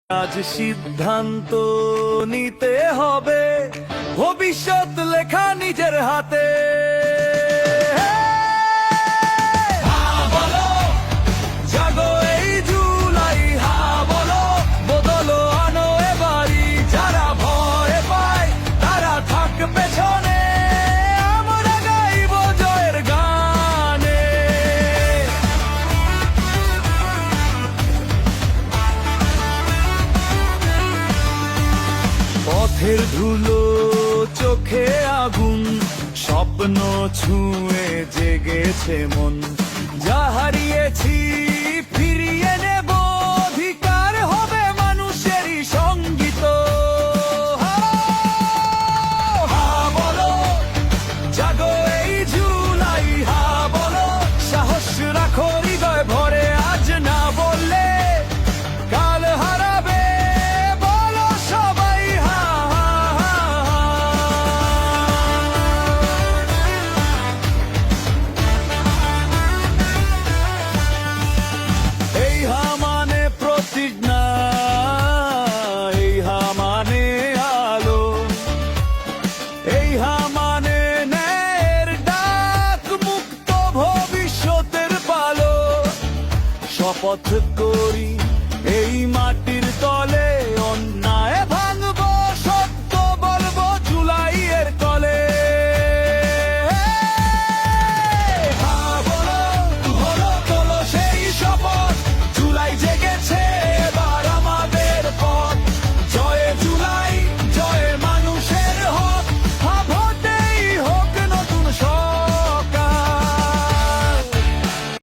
আজ সিদ্ধান্ত নিতে হবে, ভবিষ্যৎ লেখা নিজের হাতে। জাগো এই জুলাই, হা বলো, বদলো আনো এবারই। যারা ভয় পায় তারা থাক পেছনে, আমরা গাইব জয়ের গানে। পথের ধুলো চোখে আগুন, স্বপ্ন ছুঁয়ে জেগেছে মন। যা হারিয়েছি ফিরিয়ে নেব, অধিকার হবে মানুষেরই সঙ্গীত। হা বলো, জাগো এই জুলাই, হা বলো, সাহস রাখো হৃদয় ভরে। আজ না বললে কাল হারাবে, বলো সবাই হা হা হা হা। এই হা মানে প্রতিজ্ঞা, এই হা মানে আলো, এই হা মানে ন্যায়ের ডাক, মুক্ত ভবিষ্যতের পালো। শপথ করি এই মাটির তলে অন্য